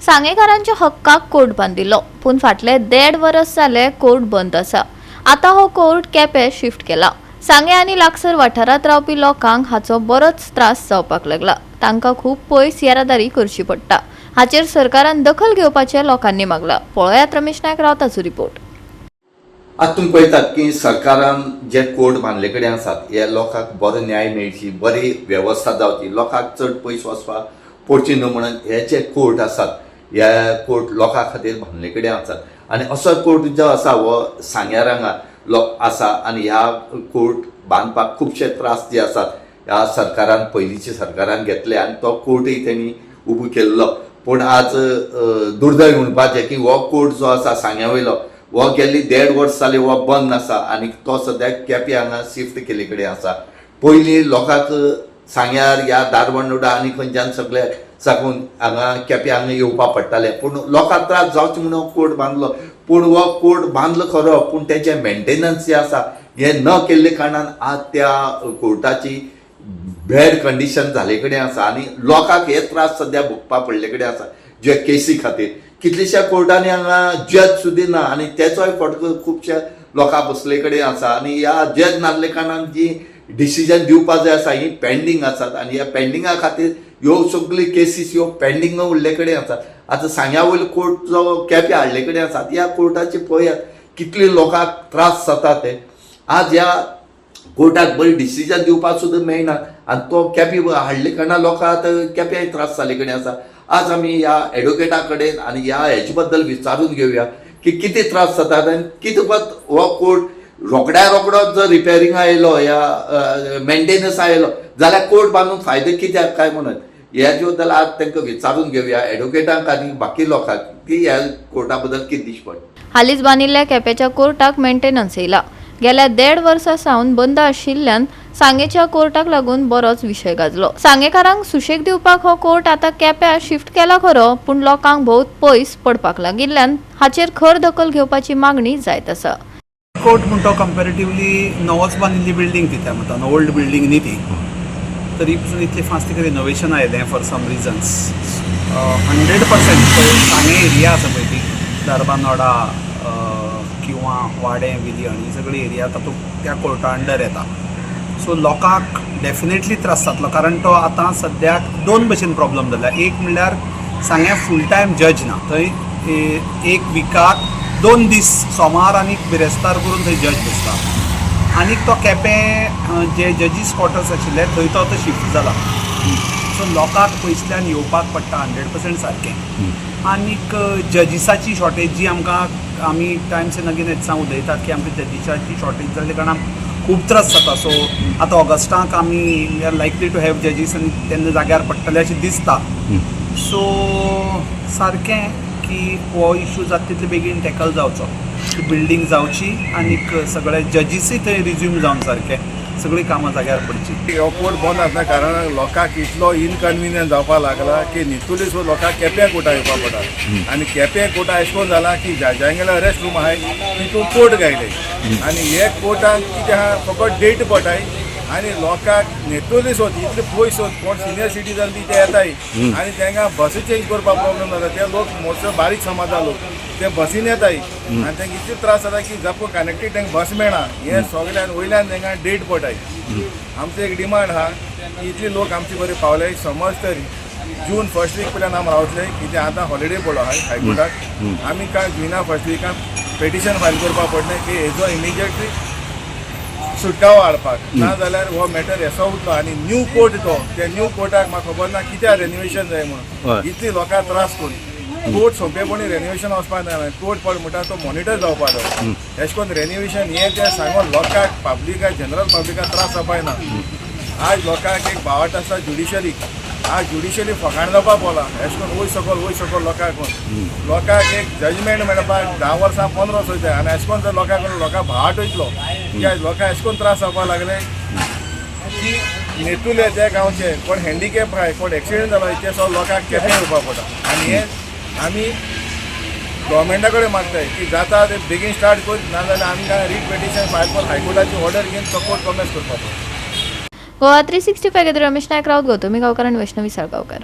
सांगेकारांच्या हक्काक court बांदिल्लो पूण फाटले 1.5 वर्स जाले कोर्ट बंद आसा। आता हो कोर्ट केपें शिफ्ट केला। सांगे आनी लागसर वाठारात रावपी लोकांक हाचो बरोच त्रास जावपाक लागला। तांकां खूब पयस येरादारी करची पडटा। हाचेर सरकारान दखल घेवपाचें लोकांनी मागला। पळयात रमेश नायक रावताचो रिपोर्ट। आज तुम्ही पळयतात की सरकारान जे कोर्ट बांदले कडेन आसात हे लोकांक बरो न्याय मेळची, बरी वेवस्था जावची, लोकांक चड पयस वचपाक पडची न्हू म्हणून हे जे कोर्ट आसात हे कोर्ट लोकां खातीर बांदले कडेन आसात। आनी असो कोर्ट जो आसा हो सांग्यार हांगा आसा आनी ह्या कोर्ट बांदपाक खुबशे त्रास जे आसात ह्या सरकारान पयलींच्या सरकारान घेतले आनी तो कोर्टय तेणी उबो केल्लो। पूण आज दुर्दैव म्हणपाचें की हो कोर्ट जो आसा सांग्या वयलो वो गेल्ली 1.5 वर्स जाली वो बंद आसा आनी तो सद्याक केपें हांगा शिफ्ट केले कडेन आसा। पयलीं लोकांक सांग्यार ह्या दारबांदोडा आनी खंयच्यान सगळे साकून हांगा केपें हांगा येवपाक पडटालें, पूण लोकांक त्रास जावचे म्हणून कोर्ट बांदलो। पूण हो कोर्ट बांदलो खरो, पूण तेचें मेंटेनन्स जें आसा हें न केल्ले कारणान आज त्या कोर्टाची बॅड कंडिशन जाले कडेन आसा आनी लोकांक हे त्रास सद्या भोगपाक पडले कडेन आसा जे केसी खातीर। कितलेशा कोर्टांनी हांगा जज सुद्दां ना आनी तेचोय फटको खुबशा लोकां बसले कडेन आसा आनी ह्या जज नासले कारणान जी डिसिजन दिवपाक जाय आसा ही पेंडींग आसात आनी ह्या पेंडिंगा खातीर ह्यो सगळी केसीस ह्यो पेंडींग उरले कडेन आसात। आतां सांग्या वयलो कोर्ट जो केपें हाडले कडेन आसात ह्या कोर्टाचे पळयात कितले लोकांक त्रास जाता ते। आज ह्या कोर्टाक बरी डिसिजन दिवपाक सुद्दां मेळना आनी तो केपें हाडले कारणान लोकांक आतां केपें त्रास जाले कडेन आसा। आज आमी ह्या एडवोकेटा कडेन आनी ह्या हेचे बद्दल विचारून घेवया की किती त्रास जातात आनी कितें पत हो कोर्ट रोखड्या जर रिपेरिंग आयलो या मेंटेनन्स आयलो जाल्यार कोर्ट बांदून फायदो कित्याक काय म्हणून ह्याचे बद्दल आज तांकां विचारून घेवया एडवोकेटांक आनी बाकी लोकांक की ह्या कोर्टा बद्दल कितें दिश्ट पडटा। हालींच बांदिल्ल्या केपेंच्या कोर्टाक मेंटेनन्स येयला। गेल्या 1.5 वर्सां सावन बंद आशिल्ल्यान सांगेच्या कोर्टाक लागून बरोच विशय गाजलो। सांगेकारांक सुशेग दिवपाक हो कोर्ट आता केप्यां शिफ्ट केला खरो, पूण लोकांक भोवत पयस पडपाक लागिल्ल्यान हाचेर खर दखल घेवपाची मागणी जायत आसा। कोर्ट म्हणतो कंपॅरेटिवली नवोच बांदिल्ली बिल्डींग ती म्हणटा ओल्ड बिल्डींग न्ही ती, तरी पासून इतले फास्ट तिका रिनोवेशन आयलें फॉर सम रिजन्स। 100% सांगे एरिया आसा पळय ती दारबांदोडा किंवा वाडें विलियण ही सगळी एरिया तातूंत त्या कोर्टा अंडर येता। सो लोकांक डेफिनेटली त्रास जातलो, कारण तो आतां सद्याक 2 भशेन प्रॉब्लम जाला। एक म्हणल्यार सांग्या फूल टायम जज ना, थंय एक विकाक 2 दीस सोमार आनी बिरेस्तार करून थंय जज बसता। आनीक तो केपें जे जजीस क्वॉर्टर्स आशिल्ले थंय तो आतां शिफ्ट जाला। सो लोकांक पयसल्यान येवपाक पडटा 100% सारकें। आनीक जजीसाची शॉर्टेज जी आमी टायम्स इन अगेन उलयतात की आमकां जजीसाची शॉर्टेज जाल्ले कारणान खूब त्रास जाता। सो आतां ऑगस्टाक आमी we are likely to have जजीस आनी तेन्ना जाग्यार पडटले अशें दिसता। सो सारकें की हो इश्यू जाता तितले बेगीन टॅकल जावचो, बिल्डींग जावची आनीक सगळे जजीसय थंय रिज्यूम जावन सारके सगळीं कामां जाग्यार पडची। हो कोर्ट बंद आसल्या कारणान लोकांक इतलो इनकन्विनियन्स जावपाक लागला की न्हिदतली सो लोकांक केप्यां कोर्टा येवपाक पडटा। आनी केप्यां कोर्टा अशें करून जाला की जजांगेलो रेस्ट रूम आहाय तितून कोर्ट घायले आनी हे कोर्टान कितें आहा फकत डेट पटाय आनी लोकांक न्हिदतली सोद इतले पयस वच कोण सिनियर सिटीजन बी ते येताय आनी तांकां बसी चेंज करपाक प्रॉब्लेम जाता। ते लोक मोस्ट बारीक समाजा लोक ते बसीन येताय आनी तांकां इतले त्रास जाता की जापो कनेक्टेड तांकां बस मेळना। हे सगळ्यान वयल्यान तांकां डेट पटाय। आमचो एक डिमांड आहा की इतले लोक आमचे बरे पावले, समज तरी जून फर्स्ट वीक पर्यंत आमी रावतले कित्याक आतां हॉलिडे पडलो आहाय हायकोर्टाक। आमी काय जुना फर्स्ट विकान पेटिशन फायल करपाक पडलें की हेजो इमिजिएटली सुटकावो हाडपाक, ना जाल्यार हो मॅटर हेसो उरलो आनी न्यू कोर्ट तो त्या न्यू कोर्टाक म्हाका खबर ना कित्याक रेनोवेशन जाय म्हणून इतली लोकांक त्रास करून कोर्ट सोंपेपणी रेनोवेशन वचपाक जाय। कोर्ट पड म्हणटा तो मॉनिटर जावपाक जाय। अशें करून रेनोवेशन हें तें सांगून लोकांक पब्लिकाक जनरल पब्लिकाक त्रास जावपाक ना। आज लोकांक एक भावाट आसा ज्युडिशरीक, आज ज्युडिशरी फकाण जावपाक बोला अशें करून वयर सकयल लोकांक एक जजमेंट मेळपाक 10 वर्सां 15 वर्सां वयता आनी अशें करून जर लोकांक भावाट वयतलो कित्याक लोकांक अशें करून त्रास जावपाक लागले की न्हिदतले ते गांवचे कोण हँडिकॅप आहाय कोण एक्सिडेंट जालो ते सगळे लोकांक केपें येवपाक पडटा। आनी हे आमी गव्हर्मेंटा कडेन मागताय की जाता ते बेगीन स्टार्ट कर, ना जाल्यार आमकां रीट पेटिशन फायल करून हायकोर्टाची ऑर्डर घेवन तो कोर्ट कमेंस करपाक पडटा। गोवा 365 रमेश नायक रावत, गौतमी गांवकर आनी वैष्णवी साळगांवकर।